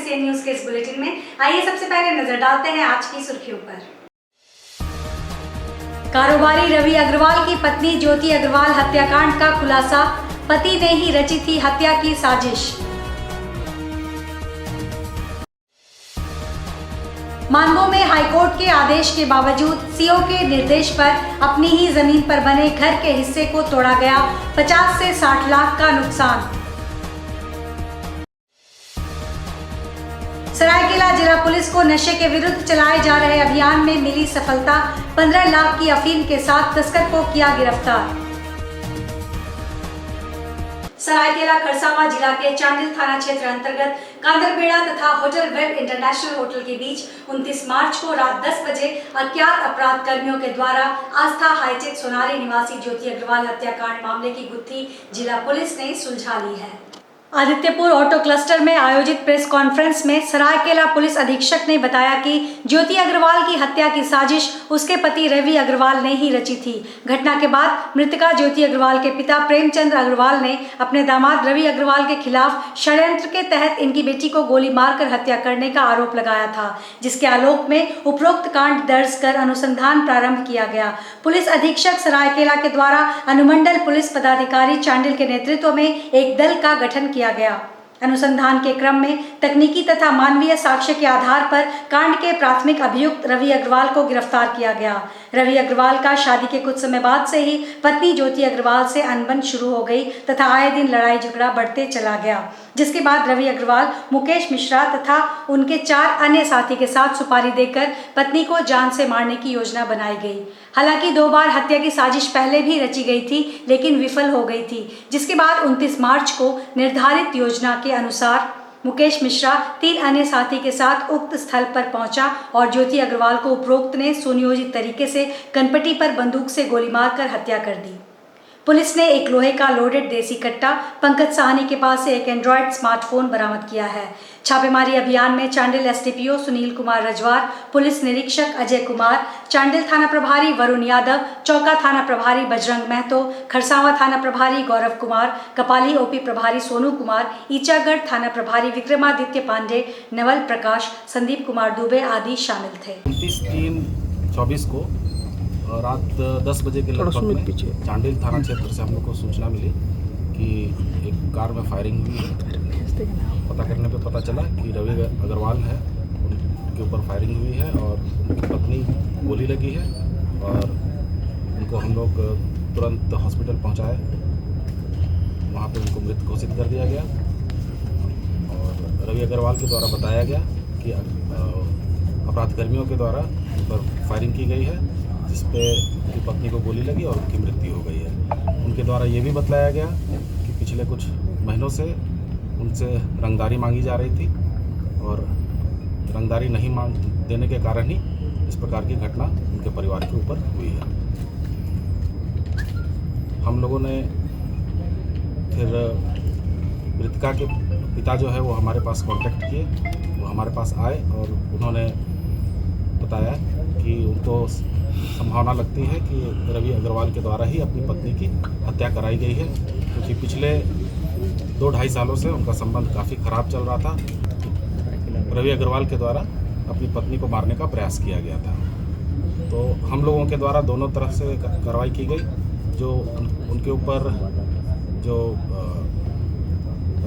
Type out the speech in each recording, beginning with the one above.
SCN news के इस bulletin में। आइए सबसे पहले नजर डालते हैं आज की सुर्खियों पर। कारोबारी रवि अग्रवाल की पत्नी ज्योति अग्रवाल हत्याकांड का खुलासा, पति ने ही रची थी हत्या की साजिश। मानगो में हाईकोर्ट के आदेश के बावजूद सीओ के निर्देश पर अपनी ही जमीन पर बने घर के हिस्से को तोड़ा गया, 50 से 60 लाख का नुकसान। सरायकेला जिला पुलिस को नशे के विरुद्ध चलाए जा रहे अभियान में मिली सफलता, 15 लाख की अफीम के साथ तस्कर को किया गिरफ्तार। सरायकेला खरसावां जिला के चांडिल थाना क्षेत्र अंतर्गत कांदरबेड़ा तथा होटल वेब इंटरनेशनल होटल के बीच 29 मार्च को रात 10 बजे अज्ञात अपराध कर्मियों के द्वारा आस्था हाईटेक सोनारी निवासी ज्योति अग्रवाल हत्याकांड मामले की गुत्थी जिला पुलिस ने सुलझा ली है। आदित्यपुर ऑटो क्लस्टर में आयोजित प्रेस कॉन्फ्रेंस में सरायकेला पुलिस अधीक्षक ने बताया कि ज्योति अग्रवाल की हत्या की साजिश उसके पति रवि अग्रवाल ने ही रची थी। घटना के बाद मृतका ज्योति अग्रवाल के पिता प्रेमचंद अग्रवाल ने अपने दामाद रवि अग्रवाल के खिलाफ षड्यंत्र के तहत इनकी बेटी को गोली मारकर हत्या करने का आरोप लगाया था, जिसके आलोक में उपरोक्त कांड दर्ज कर अनुसंधान प्रारंभ किया गया। पुलिस अधीक्षक सरायकेला के द्वारा अनुमंडल पुलिस पदाधिकारी चांडिल के नेतृत्व में एक दल का गठन किया गया। अनुसंधान के क्रम में तकनीकी तथा मानवीय साक्ष्य के आधार पर कांड के प्राथमिक अभियुक्त रवि अग्रवाल को गिरफ्तार किया गया। रवि अग्रवाल का शादी के कुछ समय बाद से ही पत्नी ज्योति अग्रवाल से अनबन शुरू हो गई तथा आए दिन लड़ाई झगड़ा बढ़ते चला गया, जिसके बाद रवि अग्रवाल मुकेश मिश्रा तथा उनके 4 अन्य साथी के साथ सुपारी देकर पत्नी को जान से मारने की योजना बनाई गई। हालांकि 2 बार हत्या की साजिश पहले भी रची गई थी, लेकिन विफल हो गई थी, जिसके बाद 29 मार्च को निर्धारित योजना के अनुसार मुकेश मिश्रा 3 अन्य साथी के साथ उक्त स्थल पर पहुंचा और ज्योति अग्रवाल को उपरोक्त ने सुनियोजित तरीके से कनपटी पर बंदूक से गोली मारकर हत्या कर दी। पुलिस ने एक लोहे का लोडेड देसी कट्टा, पंकज साहनी के पास से एक एंड्रॉयड स्मार्टफोन बरामद किया है। छापेमारी अभियान में चांडिल एसडीपीओ सुनील कुमार रजवार, पुलिस निरीक्षक अजय कुमार, चांडिल थाना प्रभारी वरुण यादव, चौका थाना प्रभारी बजरंग महतो, खरसावां थाना प्रभारी गौरव कुमार, कपाली ओपी प्रभारी सोनू कुमार, ईचागढ़ थाना प्रभारी विक्रमादित्य पांडे, नवल प्रकाश, संदीप कुमार दुबे आदि शामिल थे। 29/3/24 को रात 10 बजे के लगभग में चांडिल थाना क्षेत्र से हम लोग को सूचना मिली कि एक कार में फायरिंग हुई है। पता करने पे पता चला कि रवि अग्रवाल है, उनके ऊपर फायरिंग हुई है और उनकी पत्नी गोली लगी है और उनको हम लोग तुरंत हॉस्पिटल पहुंचाए। वहां पे उनको मृत घोषित कर दिया गया और रवि अग्रवाल के द्वारा बताया गया कि अपराध कर्मियों के द्वारा उन पर फायरिंग की गई है, जिसपे उनकी पत्नी को गोली लगी और उनकी मृत्यु हो गई है। उनके द्वारा ये भी बताया गया कि पिछले कुछ महीनों से उनसे रंगदारी मांगी जा रही थी और रंगदारी नहीं देने के कारण ही इस प्रकार की घटना उनके परिवार के ऊपर हुई है। हम लोगों ने फिर मृतका के पिता जो है वो हमारे पास कांटेक्ट किए, वो हमारे पास आए और उन्होंने बताया कि उनको संभावना लगती है कि रवि अग्रवाल के द्वारा ही अपनी पत्नी की हत्या कराई गई है, क्योंकि पिछले 2-2.5 सालों से उनका संबंध काफ़ी खराब चल रहा था। रवि अग्रवाल के द्वारा अपनी पत्नी को मारने का प्रयास किया गया था। तो हम लोगों के द्वारा दोनों तरफ से कार्रवाई की गई। जो उनके ऊपर जो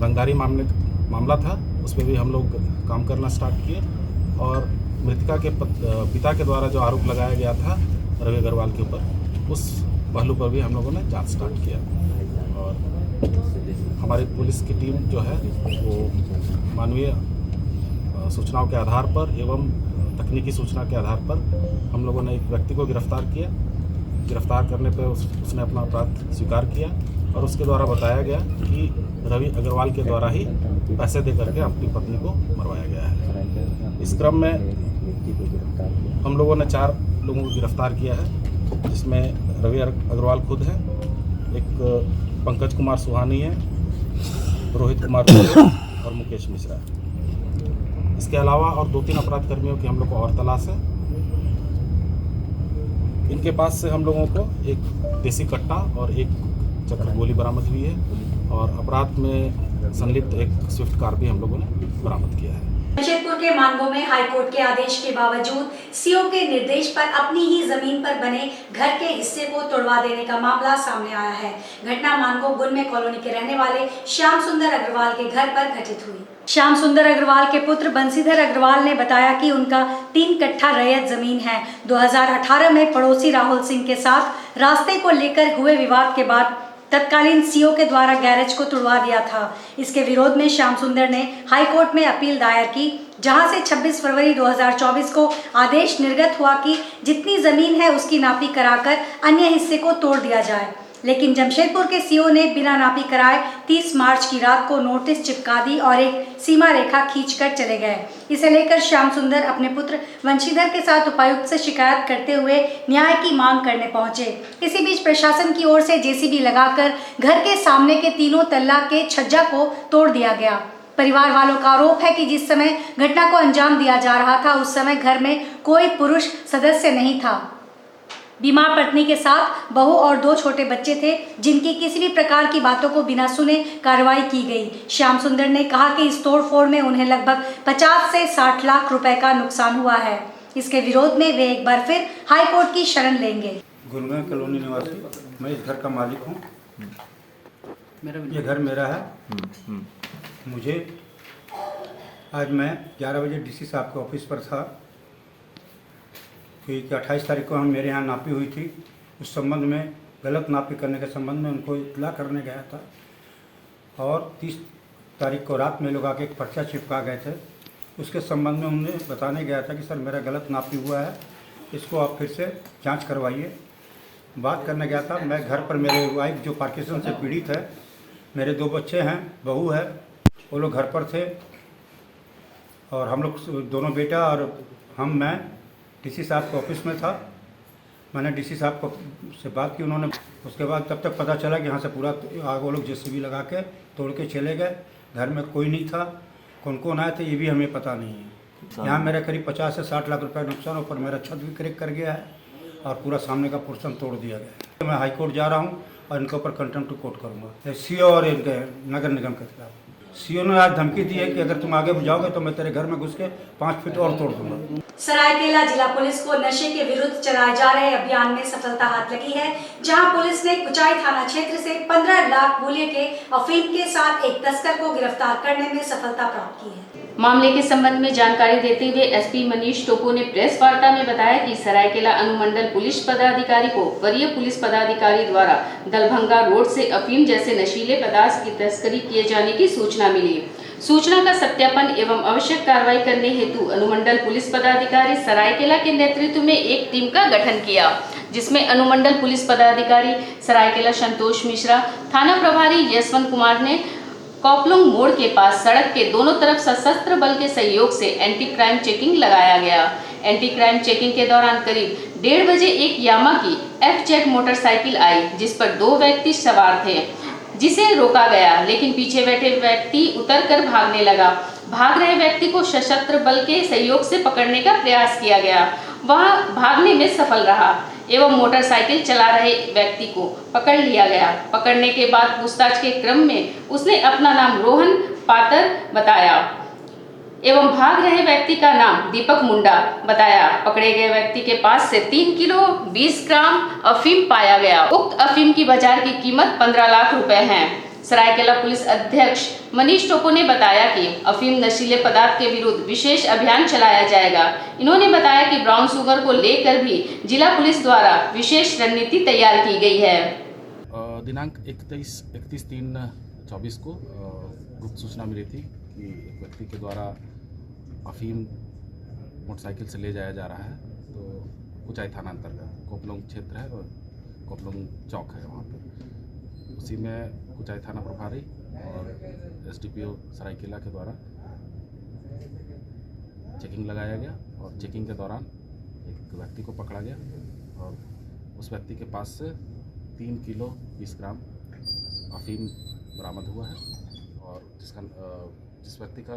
रंगदारी मामला था उस पर भी हम लोग काम करना स्टार्ट किए और मृतका के पिता के द्वारा जो आरोप लगाया गया था रवि अग्रवाल के ऊपर, उस पहलू पर भी हम लोगों ने जांच स्टार्ट किया और हमारी पुलिस की टीम जो है वो मानवीय सूचनाओं के आधार पर एवं तकनीकी सूचना के आधार पर हम लोगों ने एक व्यक्ति को गिरफ्तार किया। गिरफ्तार करने पर उसने अपना अपराध स्वीकार किया और उसके द्वारा बताया गया कि रवि अग्रवाल के द्वारा ही पैसे दे करके अपनी पत्नी को मरवाया गया है। इस क्रम में हम लोगों ने 4 लोगों को गिरफ्तार किया है, जिसमें रवि अग्रवाल खुद है, एक पंकज कुमार सुहानी है, रोहित कुमार और मुकेश मिश्रा। इसके अलावा और 2-3 अपराध कर्मियों की हम लोग को और तलाश है। इनके पास से हम लोगों को एक देसी कट्टा और एक चक्र गोली बरामद हुई है और अपराध में संलिप्त एक स्विफ्ट कार भी हम लोगों ने बरामद किया है। जमशेदपुर के मानगो में हाईकोर्ट के आदेश के बावजूद सीओ के निर्देश पर अपनी ही जमीन पर बने घर के हिस्से को तोड़वा देने का मामला सामने आया है। घटना मानगो गुनमे कॉलोनी के रहने वाले श्याम सुंदर अग्रवाल के घर पर घटित हुई। श्याम सुंदर अग्रवाल के पुत्र बंशीधर अग्रवाल ने बताया कि उनका 3 कट्ठा रैयत जमीन है। 2018 में पड़ोसी राहुल सिंह के साथ रास्ते को लेकर हुए विवाद के बाद तत्कालीन सीओ के द्वारा गैरेज को तुड़वा दिया था। इसके विरोध में श्याम सुंदर ने हाई कोर्ट में अपील दायर की, जहां से 26 फरवरी 2024 को आदेश निर्गत हुआ कि जितनी जमीन है उसकी नापी कराकर अन्य हिस्से को तोड़ दिया जाए। लेकिन जमशेदपुर के सीओ ने बिना नापी कराए 30 मार्च की रात को नोटिस चिपका दी और एक सीमा रेखा खींचकर चले गए। इसे लेकर श्याम सुंदर अपने पुत्र वंशीधर के साथ उपायुक्त से शिकायत करते हुए न्याय की मांग करने पहुंचे। इसी बीच प्रशासन की ओर से जेसीबी लगाकर घर के सामने के 3 तल्ला के छज्जा को तोड़ दिया गया। परिवार वालों का आरोप है कि जिस समय घटना को अंजाम दिया जा रहा था उस समय घर में कोई पुरुष सदस्य नहीं था। बीमार पत्नी के साथ बहू और 2 छोटे बच्चे थे, जिनकी किसी भी प्रकार की बातों को बिना सुने कार्रवाई की गई। श्याम सुंदर ने कहा कि इस तोड़फोड़ में उन्हें लगभग 50 से 60 लाख रुपए का नुकसान हुआ है। इसके विरोध में वे एक बार फिर हाई कोर्ट की शरण लेंगे। गुनमे कॉलोनी निवासी, मैं इस घर का मालिक हूँ। ये घर मेरा है। मुझे आज मैं 11 बजे डीसी साहब के ऑफिस पर था, क्योंकि 28 तारीख को हम मेरे यहाँ नापी हुई थी। उस संबंध में गलत नापी करने के संबंध में उनको इतला करने गया था और 30 तारीख को रात में लोग आके एक पर्चा चिपका गए थे। उसके संबंध में उन्हें बताने गया था कि सर मेरा गलत नापी हुआ है, इसको आप फिर से जांच करवाइए। बात करने गया था। मैं घर पर मेरे वाइफ जो पार्किंसन से पीड़ित है, मेरे 2 बच्चे हैं, बहू है, वो लोग घर पर थे और हम लोग दोनों बेटा और मैं डीसी साहब के ऑफिस में था। मैंने डीसी साहब को से बात की, उन्होंने उसके बाद तब तक पता चला कि यहाँ से पूरा आग वो लोग जेसीबी लगा के तोड़ के चले गए। घर में कोई नहीं था, कौन कौन आए थे ये भी हमें पता नहीं है। यहाँ मेरा करीब 50 से 60 लाख रुपए नुकसान, ऊपर मेरा छत भी क्रैक कर गया है और पूरा सामने का पोर्शन तोड़ दिया गया है। मैं हाई कोर्ट जा रहा हूँ और इनके ऊपर कंटेम्प्ट टू कोर्ट करूँगा, सीओ और इनके नगर निगम के खिलाफ। सीओ ने आज धमकी दी है कि अगर तुम आगे जाओगे तो मैं तेरे घर में घुस के 5 फीट और तोड़ दूंगा। सरायकेला जिला पुलिस को नशे के विरुद्ध चलाए जा रहे अभियान में सफलता हाथ लगी है, जहां पुलिस ने कुचाई थाना क्षेत्र से 15 लाख मूल्य के अफीम के साथ एक तस्कर को गिरफ्तार करने में सफलता प्राप्त की है। मामले के संबंध में जानकारी देते हुए एसपी मनीष टोपो ने प्रेस वार्ता में बताया कि सरायकेला अनुमंडल पुलिस पदाधिकारी को वरीय पुलिस पदाधिकारी द्वारा दलभंगा रोड से अफीम जैसे नशीले पदार्थ की तस्करी किए जाने की सूचना मिली। सूचना का सत्यापन एवं आवश्यक कार्रवाई करने हेतु अनुमंडल पुलिस पदाधिकारी सरायकेला के नेतृत्व में एक टीम का गठन किया, जिसमें अनुमंडल पुलिस पदाधिकारी सरायकेला संतोष मिश्रा, थाना प्रभारी यशवंत कुमार ने कोपलुंग मोड़ के पास सड़क के दोनों तरफ सशस्त्र बल के सहयोग से एंटी क्राइम चेकिंग लगाया गया। एंटी क्राइम चेकिंग के दौरान करीब 1:30 बजे एक यामा की FZ मोटरसाइकिल आई, जिस पर 2 व्यक्ति सवार थे, जिसे रोका गया, लेकिन पीछे बैठे व्यक्ति उतरकर भागने लगा। भाग रहे व्यक्ति को सशस्त्र बल के सहयोग से पकड़ने का प्रयास किया गया। वह भागने में सफल रहा एवं मोटरसाइकिल चला रहे व्यक्ति को पकड़ लिया गया। पकड़ने के बाद पूछताछ के क्रम में उसने अपना नाम रोहन पातर बताया एवं भाग रहे व्यक्ति का नाम दीपक मुंडा बताया। पकड़े गए व्यक्ति के पास से 3 किलो 20 ग्राम अफीम पाया गया। उक्त अफीम की बाजार की कीमत 15 लाख रुपए है। सरायकेला पुलिस अध्यक्ष मनीष टोपो ने बताया कि अफीम नशीले पदार्थ के विरुद्ध विशेष अभियान चलाया जाएगा। इन्होंने बताया कि ब्राउन शुगर को लेकर भी जिला पुलिस द्वारा विशेष रणनीति तैयार की गई है। दिनांक 31/3/24 को गुप्त सूचना मिली थी कि एक व्यक्ति के द्वारा अफीम मोटरसाइकिल से ले जाया जा रहा है। तो कुचाई थाना अंतर्गत कोपलुंग क्षेत्र है और कोपलुंग चौक है, वहाँ पर उसी में कुचाई थाना प्रभारी और SDPO सरायकेला के द्वारा चेकिंग लगाया गया और चेकिंग के दौरान एक व्यक्ति को पकड़ा गया और उस व्यक्ति के पास से 3 किलो 20 ग्राम अफीम बरामद हुआ है और जिस व्यक्ति का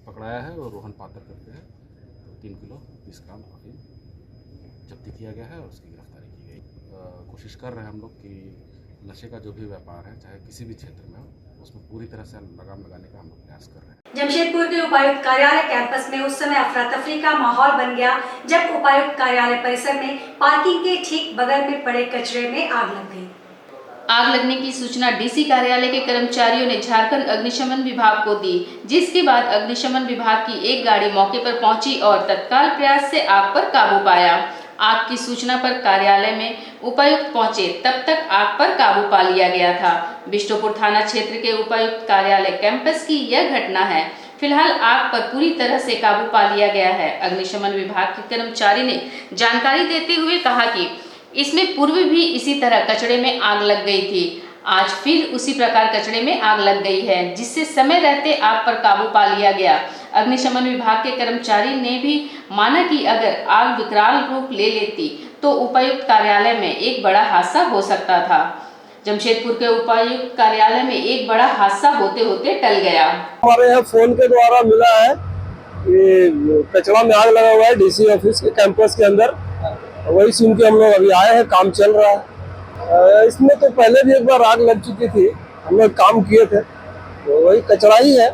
पकड़ाया है वो रोहन पातर करके है। तो 3 किलो 20 ग्राम अफीम जब्ती किया गया है और उसकी गिरफ्तारी की गई। कोशिश कर रहे हैं हम लोग कि नशे का जो भी व्यापार है, चाहे किसी भी क्षेत्र में हो, उसमें पूरी तरह से लगाम लगाने का हम लोग प्रयास कर रहे हैं। जमशेदपुर के उपायुक्त कार्यालय कैंपस में उस समय अफरा तफरी का माहौल बन गया जब उपायुक्त कार्यालय परिसर में पार्किंग के ठीक बगल में पड़े कचरे में आग लग गई। आग लगने की सूचना डीसी कार्यालय के कर्मचारियों ने झारखंड अग्निशमन विभाग को दी, जिसके बाद अग्निशमन विभाग की एक गाड़ी मौके पर पहुंची और तत्काल प्रयास से आग पर काबू पाया। आग की सूचना पर कार्यालय में उपायुक्त पहुंचे, तब तक आग पर काबू पा लिया गया था। बिष्टुपुर थाना क्षेत्र के उपायुक्त कार्यालय कैंपस की यह घटना है। फिलहाल आग पर पूरी तरह से काबू पा लिया गया है। अग्निशमन विभाग के कर्मचारी ने जानकारी देते हुए कहा कि इसमें पूर्व भी इसी तरह कचरे में आग लग गई थी। आज फिर उसी प्रकार कचरे में आग लग गई है, जिससे समय रहते आग पर काबू पा लिया गया। अग्निशमन विभाग के कर्मचारी ने भी माना कि अगर आग विकराल रूप ले लेती तो उपायुक्त कार्यालय में एक बड़ा हादसा हो सकता था। जमशेदपुर के उपायुक्त कार्यालय में एक बड़ा हादसा होते होते टल गया। हमारे यहाँ फोन के द्वारा मिला है कि कचरा में आग लगा हुआ है डीसी ऑफिस के कैंपस के अंदर। वही सुन के हम लोग अभी आए हैं, काम चल रहा है। इसमें तो पहले भी एक बार आग लग चुकी थी, हम लोग काम किए थे, तो वही कचरा ही है,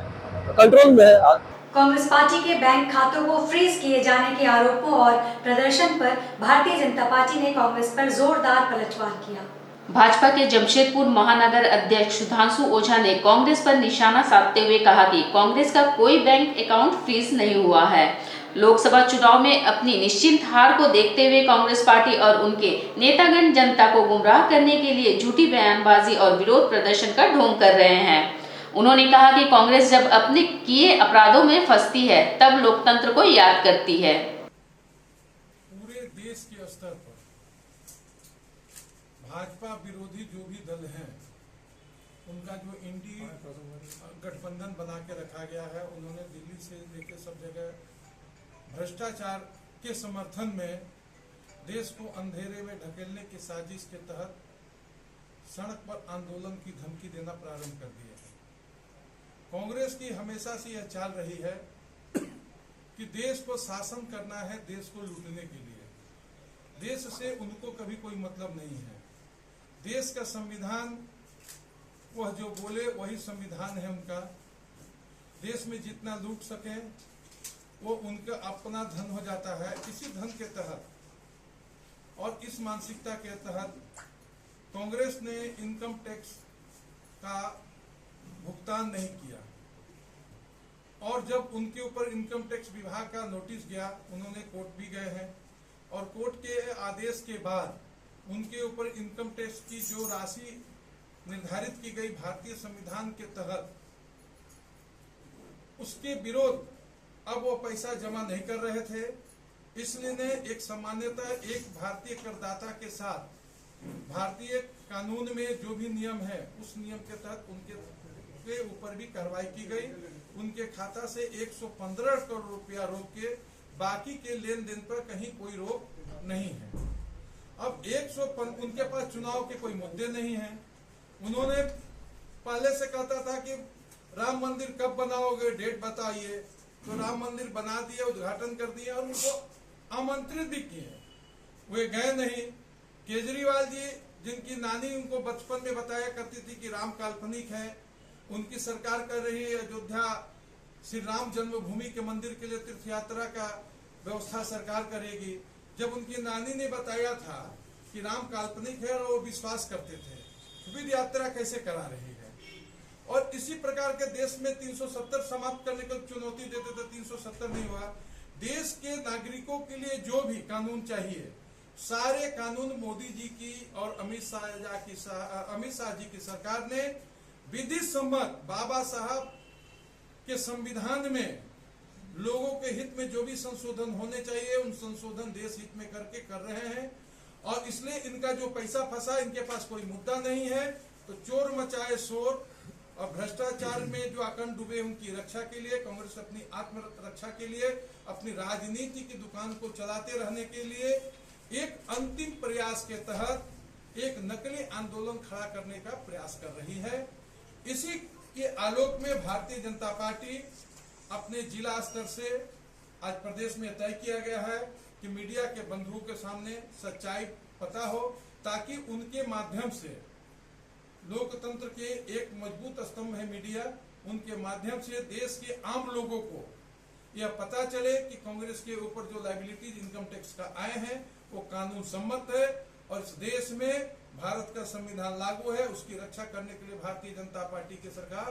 कंट्रोल में है आग। कांग्रेस पार्टी के बैंक खातों को फ्रीज किए जाने के आरोपों और प्रदर्शन पर भारतीय जनता पार्टी ने कांग्रेस पर जोरदार पलटवार किया। भाजपा के जमशेदपुर महानगर अध्यक्ष सुधांशु ओझा ने कांग्रेस पर निशाना साधते हुए कहा कि कांग्रेस का कोई बैंक अकाउंट फ्रीज नहीं हुआ है। लोकसभा चुनाव में अपनी निश्चित हार को देखते हुए कांग्रेस पार्टी और उनके नेतागण जनता को गुमराह करने के लिए झूठी बयानबाजी और विरोध प्रदर्शन का ढोंग कर रहे हैं। उन्होंने कहा कि कांग्रेस जब अपने किए अपराधों में फंसती है तब लोकतंत्र को याद करती है। पूरे देश के स्तर पर भाजपा विरोधी जो भी दल हैं, उनका जो इंडी गठबंधन बना के रखा गया है, उन्होंने दिल्ली से लेकर सब जगह भ्रष्टाचार के समर्थन में देश को अंधेरे में ढकेलने की साजिश के तहत सड़क पर आंदोलन की धमकी देना प्रारंभ कर दिया है। कांग्रेस की हमेशा से यह चाल रही है कि देश को शासन करना है, देश को लूटने के लिए। देश से उनको कभी कोई मतलब नहीं है। देश का संविधान, वह जो बोले वही संविधान है उनका। देश में जितना लूट सके वो उनका अपना धन हो जाता है। इसी धन के तहत और इस मानसिकता के तहत कांग्रेस ने इनकम टैक्स का भुगतान नहीं किया, और जब उनके ऊपर इनकम टैक्स विभाग का नोटिस गया, उन्होंने कोर्ट भी गए हैं, और कोर्ट के आदेश के बाद उनके ऊपर इनकम टैक्स की जो राशि निर्धारित की गई भारतीय संविधान के तहत, उसके विरोध अब वो पैसा जमा नहीं कर रहे थे। इसलिए ने एक सामान्यतः एक भारतीय करदाता के साथ भारतीय कानून में जो भी नियम है उस नियम के तहत उनके ऊपर भी कार्रवाई की गई। उनके खाता से 115 करोड़ रुपया रोक के बाकी के लेन देन पर कहीं कोई रोक नहीं है। अब उनके पास चुनाव के कोई मुद्दे नहीं है। उन्होंने पहले से कहता था कि राम मंदिर कब बनाओगे, डेट बताइए, तो राम मंदिर बना दिया, उद्घाटन कर दिया और उनको आमंत्रित भी किए, वे गए नहीं। केजरीवाल जी, जिनकी नानी उनको बचपन में बताया करती थी कि राम काल्पनिक है, उनकी सरकार कर रही है अयोध्या श्री राम जन्मभूमि के मंदिर के लिए तीर्थ यात्रा का व्यवस्था सरकार करेगी। जब उनकी नानी ने बताया था कि राम काल्पनिक है और वो विश्वास करते थे, विध यात्रा कैसे करा रही है। और इसी प्रकार के देश में 370 समाप्त करने को चुनौती देते थे, 370 नहीं हुआ। देश के नागरिकों के लिए जो भी कानून चाहिए, सारे कानून मोदी जी की और अमित शाह जी की सरकार ने विधि सम्मत बाबा साहब के संविधान में लोगों के हित में जो भी संशोधन होने चाहिए उन संशोधन देश हित में करके कर रहे हैं। और इसलिए इनका जो पैसा फंसा, इनके पास कोई मुद्दा नहीं है, तो चोर मचाए शोर और भ्रष्टाचार में जो अखंड डूबे उनकी रक्षा के लिए कांग्रेस अपनी आत्मरक्षा के लिए, अपनी राजनीति की दुकान को चलाते रहने के लिए एक अंतिम प्रयास के तहत एक नकली आंदोलन खड़ा करने का प्रयास कर रही है। इसी के आलोक में भारतीय जनता पार्टी अपने जिला स्तर से आज प्रदेश में तय किया गया है कि मीडिया के बंधुओं के सामने सच्चाई पता हो, ताकि उनके माध्यम से लोकतंत्र के एक मजबूत स्तंभ है मीडिया। उनके माध्यम से देश के आम लोगों को यह पता चले कि कांग्रेस के ऊपर जो लायबिलिटीज इनकम टैक्स का आए हैं वो कानून सम्मत है और इस देश में भारत का संविधान लागू है। उसकी रक्षा करने के लिए भारतीय जनता पार्टी की सरकार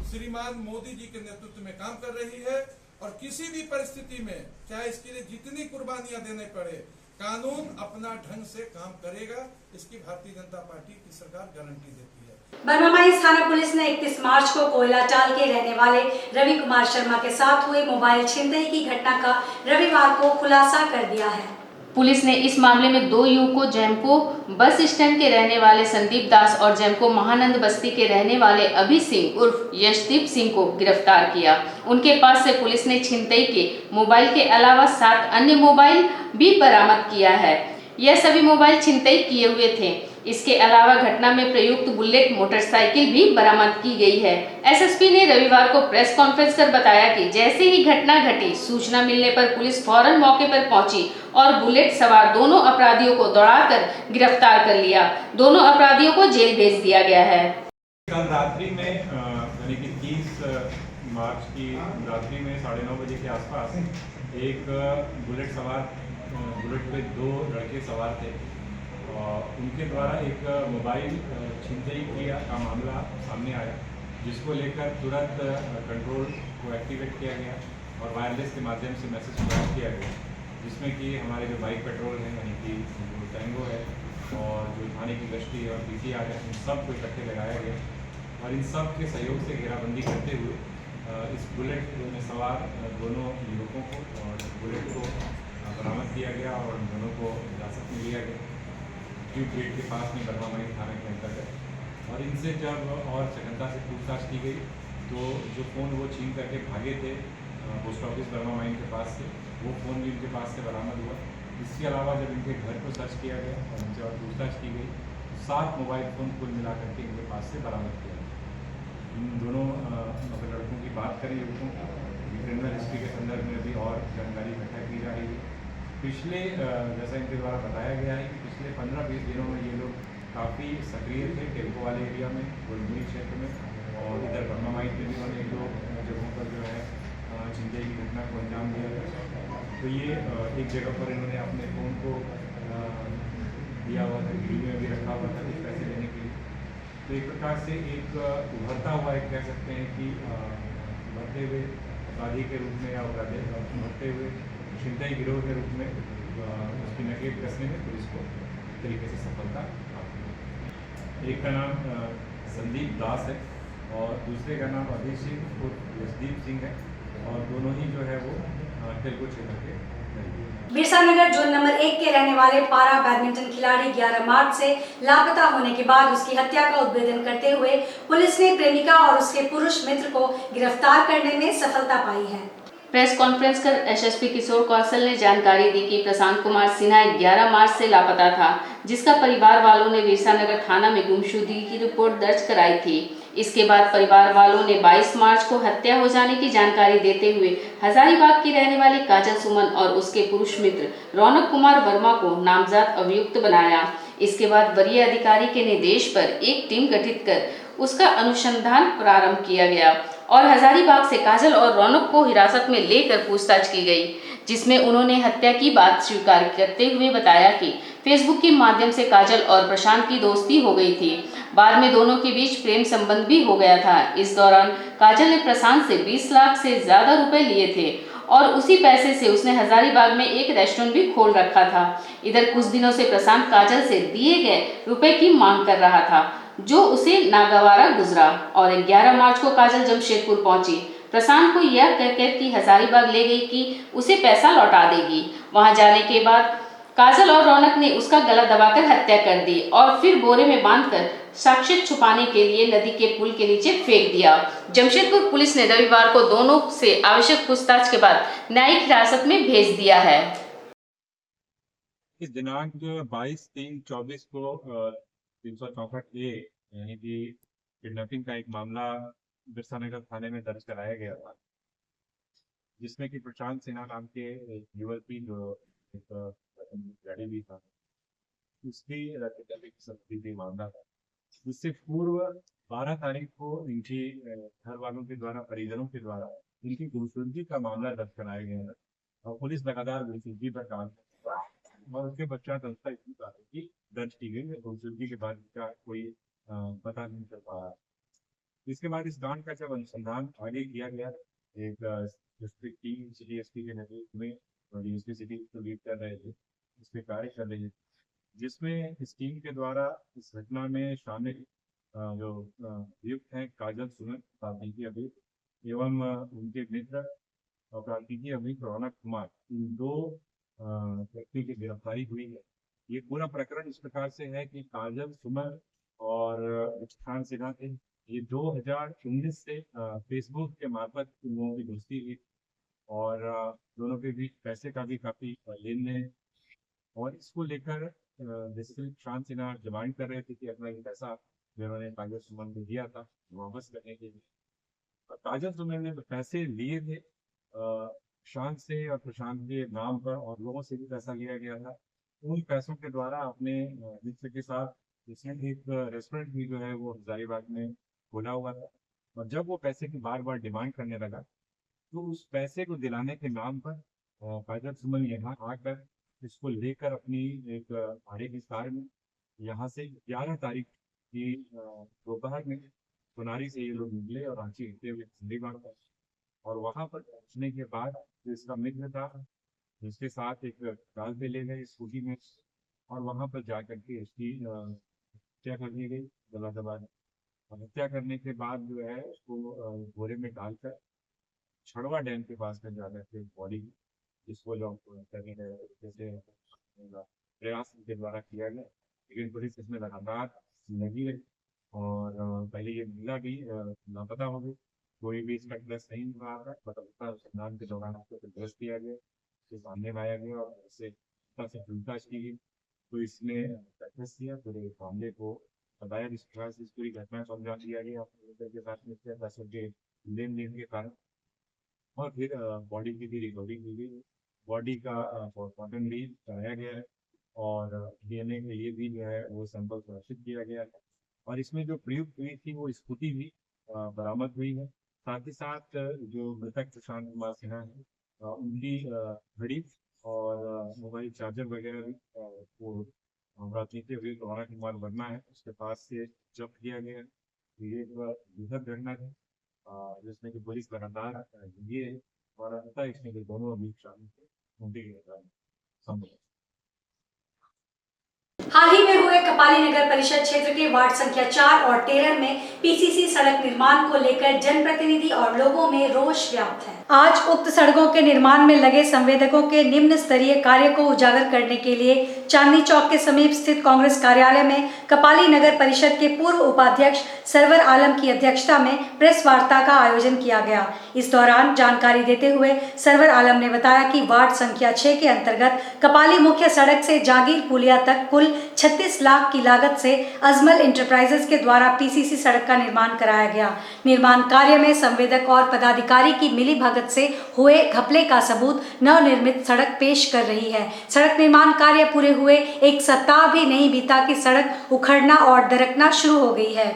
श्रीमान मोदी जी के नेतृत्व में काम कर रही है और किसी भी परिस्थिति में चाहे इसके लिए जितनी कुर्बानियां देने पड़े, कानून अपना ढंग से काम करेगा। इसकी भारतीय जनता पार्टी की सरकार गारंटी देती है। बर्मामाइस थाना पुलिस ने 31 मार्च को कोयलाटाल के रहने वाले रवि कुमार शर्मा के साथ हुए मोबाइल छिनतई की घटना का रविवार को खुलासा कर दिया है। पुलिस ने इस मामले में 2 युवकों जैमको बस स्टैंड के रहने वाले संदीप दास और जैमको महानंद बस्ती के रहने वाले अभी सिंह उर्फ यशदीप सिंह को गिरफ्तार किया। उनके पास से पुलिस ने छिनतई के मोबाइल के अलावा 7 अन्य मोबाइल भी बरामद किया है। यह सभी मोबाइल छिनतई किए हुए थे। इसके अलावा घटना में प्रयुक्त बुलेट मोटरसाइकिल भी बरामद की गई है। एसएसपी ने रविवार को प्रेस कॉन्फ्रेंस कर बताया कि जैसे ही घटना घटी, सूचना मिलने पर पुलिस फौरन मौके पर पहुंची और बुलेट सवार दोनों अपराधियों को दौड़ाकर गिरफ्तार कर लिया। दोनों अपराधियों को जेल भेज दिया गया है। कल रात्रि में यानी कि 30 मार्च की रात्रि में 9:30 बजे के आसपास एक बुलेट पे 2 लड़के सवार थे। उनके द्वारा एक मोबाइल छिनतई का मामला सामने आया, जिसको लेकर तुरंत कंट्रोल को एक्टिवेट किया गया और वायरलेस के माध्यम से मैसेज प्रदान किया गया, जिसमें कि हमारे जो बाइक पेट्रोल है यानी कि जो टैंगो है और जो थाने की गश्ती है और पीसीआर है, इन सब को इकट्ठे लगाया गया और इन सब के सहयोग से घेराबंदी करते हुए इस बुलेट में सवार दोनों युवकों को और बुलेट को बरामद किया गया और उन दोनों को हिरासत में लिया गया ट्यूब गेट के पास में बर्मामाइस थाना के अंतर्गत। और इनसे जब और सघनता से पूछताछ की गई तो जो फ़ोन वो छीन करके भागे थे पोस्ट ऑफिस बर्मामाइस के पास से, वो फ़ोन भी इनके पास से बरामद हुआ। इसके अलावा जब इनके घर को सर्च किया गया और इनसे और पूछताछ की गई तो 7 मोबाइल फ़ोन कुल मिला करके इनके पास से बरामद किया गया। इन दोनों लड़कों की बात करें युवकों की क्रिमिनल हिस्ट्री के संदर्भ में भी और जानकारी इकट्ठा की जा रही है। पिछले जैसा इनके द्वारा बताया गया है कि पिछले 15-20 दिनों में ये लोग काफ़ी सक्रिय थे टेम्पो वाले एरिया में, गोलमुरी क्षेत्र में और इधर बर्मामाइस में भी उन्होंने 1-2 जगहों पर जो है छिनतई की घटना को अंजाम दिया। तो ये एक जगह पर इन्होंने अपने फ़ोन को दिया हुआ था, गिरवी में भी रखा हुआ था कुछ पैसे लेने के लिए। तो एक प्रकार से एक उभरता हुआ एक कह सकते हैं कि उभरते हुए अपराधी के रूप में या उभरते हुए छिनतई गिरोह के रूप में उसकी नकेल कसने में पुलिस को एक तरीके से सफलता हासिल। एक का नाम संदीप दास है और दूसरे का नाम अभी सिंह उर्फ यशदीप सिंह है और दोनों ही जो है वो तेलुगु क्षेत्र के बिरसा नगर जोन नंबर 1 के रहने वाले पारा बैडमिंटन खिलाड़ी 11 मार्च से लापता होने के बाद उसकी हत्या का उद्भेदन करते हुए पुलिस ने प्रेमिका और उसके पुरुष मित्र को गिरफ्तार करने में सफलता पाई है। प्रेस कॉन्फ्रेंस कर एसएसपी किशोर कौशल ने जानकारी दी कि प्रशांत कुमार सिन्हा 11 मार्च से लापता था, जिसका परिवार वालों ने बिरसा नगर थाना में गुमशुदगी की रिपोर्ट दर्ज कराई थी। इसके बाद परिवार वालों ने 22 मार्च को हत्या हो जाने की जानकारी देते हुए हजारीबाग की रहने वाली काजल सुमन और उसके पुरुष मित्र रौनक कुमार वर्मा को नामजद अभियुक्त बनाया। इसके बाद वरीय अधिकारी के निर्देश पर एक टीम गठित कर उसका अनुसंधान प्रारंभ किया गया और हजारीबाग से काजल और रौनक को हिरासत में लेकर पूछताछ की गई, जिसमें उन्होंने हत्या की बात स्वीकार करते हुए बताया कि फेसबुक के माध्यम से काजल और प्रशांत की दोस्ती हो गई थी। बाद में दोनों के बीच प्रेम संबंध भी हो गया था। इस दौरान काजल ने प्रशांत से 20 लाख से ज्यादा रुपए लिए थे और उसी पैसे से उसने हजारीबाग में एक रेस्टोरेंट भी खोल रखा था। इधर कुछ दिनों से प्रशांत काजल से दिए गए रुपए की मांग कर रहा था, जो उसे नागवारा गुजरा और 11 मार्च को काजल जमशेदपुर पहुंची। प्रशांत को यह कहकर कि हजारीबाग ले गई कि उसे पैसा लौटा देगी। वहां जाने के बाद काजल और रौनक ने उसका गला दबाकर हत्या कर दी और फिर बोरे में बांधकर साक्ष्य छुपाने के लिए नदी के पुल के नीचे फेंक दिया। जमशेदपुर पुलिस ने रविवार को दोनों से आवश्यक पूछताछ के बाद न्यायिक हिरासत में भेज दिया है। इस दिनांक 22/3/24 को 364 ए यानी कि किडनैपिंग का एक मामला बिरसा नगर थाने में दर्ज कराया गया था, जिसमें कि प्रशांत सिन्हा नाम के युवक की जो एक गाड़ी भी था, उसकी किडनैपिंग संबंधी मामला था। उससे पूर्व 12 तारीख को इनकी घर वालों के द्वारा, परिजनों के द्वारा इनकी गुमशुदगी का मामला दर्ज कराया गया है और पुलिस लगातार गुमशुदगी पर काम कर रही है और उसके पश्चात संस्था इतनी प्राथमिकी दर्ज की गई है। गुमशुदगी के बाद इसका कोई पता नहीं चल पा रहा। इसके बाद इस कांड का जब अनुसंधान आगे किया गया, एक डिस्ट्रिक्ट टीम सिटी एसपी के नेतृत्व में डीएसपी सिटी को लीड कर रहे थे, इस पे कार्य कर रहे थे, जिसमें इस टीम के द्वारा इस घटना में शामिल जो अभियुक्त हैं काजल सुमन प्राथमिकी अभियुक्त एवं उनके मित्र और प्राथमिकी अभियुक्त रौनक कुमार, इन 2 व्यक्ति की गिरफ्तारी हुई है। ये पूरा प्रकरण इस प्रकार से है कि काजल सुमन और खान सिन्हा थे, ये 2019 से फेसबुक के मार्फत इन लोगों की दोस्ती हुई और दोनों के बीच पैसे का भी काफी लेन देन और इसको लेकर डिस्ट्रिक्ट शांत सिन्हा डिमांड कर रहे थे कि अपना ये पैसा जिन्होंने काजल सुमन को दिया था वापस करने के लिए। काजल सुमन ने पैसे लिए थे शांत से और प्रशांत के नाम पर और लोगों से भी पैसा लिया गया था। उन पैसों के द्वारा अपने मित्र के साथ जिसमें एक रेस्टोरेंट भी जो है वो हजारीबाग में खोला हुआ था और जब वो पैसे की बार बार डिमांड करने लगा तो उस पैसे को दिलाने के नाम पर काजल सुमन यहाँ आकर इसको लेकर अपनी एक भाड़े की कार में यहाँ से 11 तारीख की दोपहर में सोनारी से ये लोग निकले और रांची होते हुए हजारीबाग पर और वहाँ पर पहुँचने के बाद जो इसका मित्र था उसके साथ एक कार पे ले गए स्कूटी में और वहाँ पर जाकर के इसकी हत्या कर दी गई गला दबा दी। हत्या करने के बाद जो है उसको बोरे में डालकर छड़वा डैम के पास में जाकर के बॉडी जिसको लोग करने जैसे प्रयास के द्वारा किया गया, लेकिन पुलिस इसमें लगातार लगी रही और पहले ये महिला भी लापता हो गई, कोई भी इसका ड्रेस नहीं मिल रहा था। मतलब अनुसंधान के दौरान उसको ड्रेस दिया गया, उसके सामने लाया गया और उससे पूछताछ की गई तो इसने प्रैक्टिस किया, पूरे मामले को बताया जिस प्रकार से इस पूरी घटना समझा दिया गया के साथ में पैसों के लेन देन के कारण और फिर बॉडी की भी रिकवरी की गई। बॉडी का पोस्टमार्टम भी कराया गया है और डीएनए के लिए भी जो है वो सैंपल सुरक्षित किया गया है और इसमें जो प्रयुक्त हुई थी वो स्कूटी भी बरामद हुई है। साथ ही साथ जो मृतक प्रशांत कुमार सिन्हा है उनकी घड़ी और मोबाइल चार्जर वगैरह भी वो प्राथमिकी हुई रौनक कुमार वर्मा है उसके पास से जब्त किया गया। ये एक दुखद घटना है जिसमें कि पुलिस लगातार ये और अंततः इसमें जो दोनों अभी शामिल थे उनकी गिरफ्तारी। हाल ही में हुए कपाली नगर परिषद क्षेत्र के वार्ड संख्या 4 और 13 में पीसीसी सड़क निर्माण को लेकर जनप्रतिनिधि और लोगों में रोष व्याप्त है। आज उक्त सड़कों के निर्माण में लगे संवेदकों के निम्न स्तरीय कार्य को उजागर करने के लिए चांदनी चौक के समीप स्थित कांग्रेस कार्यालय में कपाली नगर परिषद के पूर्व उपाध्यक्ष सरवर आलम की अध्यक्षता में प्रेस वार्ता का आयोजन किया गया। इस दौरान जानकारी देते हुए सरवर आलम ने बताया कि वार्ड संख्या 6 के अंतर्गत कपाली मुख्य सड़क से जागीर पुलिया तक कुल 36 लाख की लागत से अजमल इंटरप्राइजेज के द्वारा पीसीसी सड़क का निर्माण कराया गया। निर्माण कार्य में संवेदक और पदाधिकारी की मिलीभगत से हुए घपले का सबूत नवनिर्मित सड़क पेश कर रही है। सड़क निर्माण कार्य पूरे हुए एक सप्ताह भी नहीं बीता कि सड़क उखड़ना और दरकना शुरू हो गई है।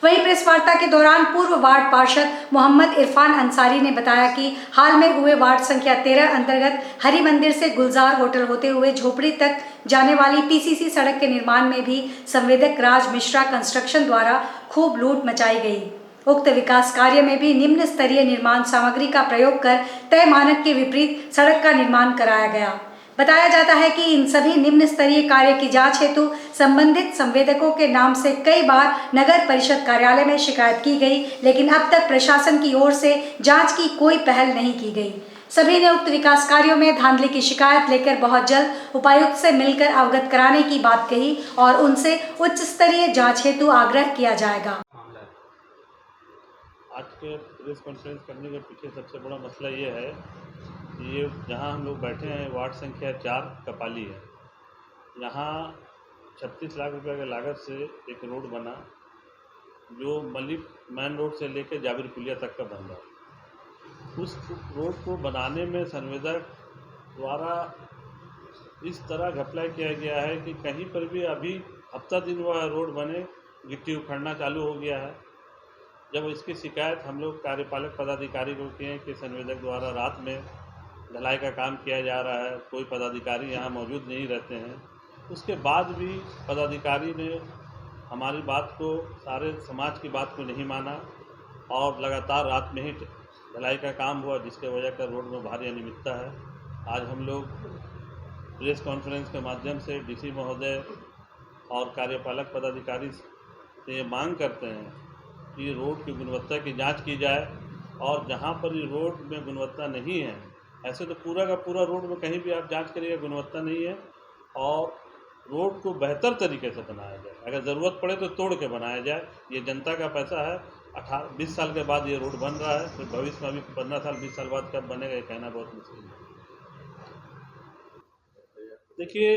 वहीं प्रेस वार्ता के दौरान पूर्व वार्ड पार्षद मोहम्मद इरफान अंसारी ने बताया कि हाल में हुए वार्ड संख्या 13 अंतर्गत हरि मंदिर से गुलजार होटल होते हुए झोपड़ी तक जाने वाली पीसीसी सड़क के निर्माण में भी संवेदक राज मिश्रा कंस्ट्रक्शन द्वारा खूब लूट मचाई गई। उक्त विकास कार्य में भी निम्न स्तरीय निर्माण सामग्री का प्रयोग कर तय मानक के विपरीत सड़क का निर्माण कराया गया। बताया जाता है कि इन सभी निम्न स्तरीय कार्य की जांच हेतु संबंधित संवेदकों के नाम से कई बार नगर परिषद कार्यालय में शिकायत की गई, लेकिन अब तक प्रशासन की ओर से जांच की कोई पहल नहीं की गई। सभी ने उक्त विकास कार्यों में धांधली की शिकायत लेकर बहुत जल्द उपायुक्त से मिलकर अवगत कराने की बात कही और उनसे उच्च स्तरीय जाँच हेतु आग्रह किया जाएगा। आज के प्रेस कॉन्फ्रेंस करने के पीछे सबसे बड़ा मसला ये है कि ये जहाँ हम लोग बैठे हैं वार्ड संख्या 4 कपाली है। यहाँ 36 लाख रुपए की लागत से एक रोड बना जो मलिक मेन रोड से लेकर जाबिर पुलिया तक का बन रहा। उस रोड को बनाने में संवेदक द्वारा इस तरह घपला किया गया है कि कहीं पर भी अभी हफ्ता दिन वह रोड बने गिट्टी उखड़ना चालू हो गया है। जब इसकी शिकायत हम लोग कार्यपालक पदाधिकारी को किए कि संवेदक द्वारा रात में ढलाई का काम किया जा रहा है, कोई पदाधिकारी यहाँ मौजूद नहीं रहते हैं, उसके बाद भी पदाधिकारी ने हमारी बात को, सारे समाज की बात को नहीं माना और लगातार रात में ही ढलाई का काम हुआ, जिसके वजह कर रोड में भारी अनियमितता है। आज हम लोग प्रेस कॉन्फ्रेंस के माध्यम से डीसी महोदय और कार्यपालक पदाधिकारी से ये मांग करते हैं कि रोड की गुणवत्ता की जांच की जाए और जहां पर ये रोड में गुणवत्ता नहीं है, ऐसे तो पूरा का पूरा रोड में कहीं भी आप जांच करिएगा गुणवत्ता नहीं है, और रोड को बेहतर तरीके से बनाया जाए। अगर ज़रूरत पड़े तो तोड़ के बनाया जाए। ये जनता का पैसा है। 20 साल के बाद ये रोड बन रहा है, फिर भविष्य में अभी 15 साल 20 साल बाद कब बनेगा ये कहना बहुत मुश्किल है। देखिए,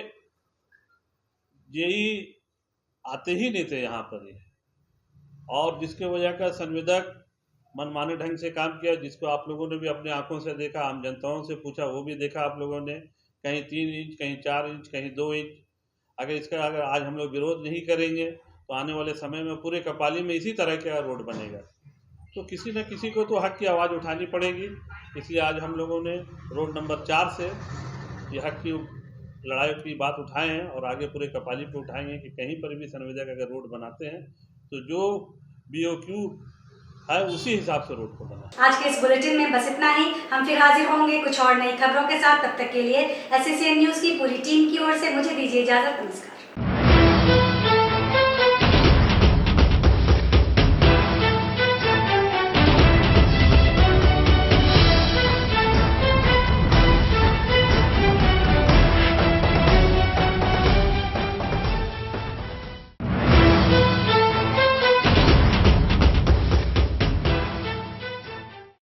जेई आते ही नहीं थे यहाँ पर, और जिसके वजह का संवेदक मनमाने ढंग से काम किया, जिसको आप लोगों ने भी अपने आंखों से देखा, आम जनताओं से पूछा, वो भी देखा आप लोगों ने। कहीं 3 इंच, कहीं 4 इंच, कहीं 2 इंच। अगर आज हम लोग विरोध नहीं करेंगे तो आने वाले समय में पूरे कपाली में इसी तरह का रोड बनेगा। तो किसी न किसी को तो हक की आवाज़ उठानी पड़ेगी। इसलिए आज हम लोगों ने रोड नंबर 4 से ये हक की लड़ाई की बात उठाए हैं और आगे पूरे कपाली पे उठाएंगे कि कहीं पर भी संवेदक अगर रोड बनाते हैं तो जो BOQ है उसी हिसाब से रोड को बनाए। आज के इस बुलेटिन में बस इतना ही। हम फिर हाजिर होंगे कुछ और नई खबरों के साथ। तब तक के लिए SCCN न्यूज़ की पूरी टीम की ओर से मुझे दीजिए इजाजत। नमस्कार।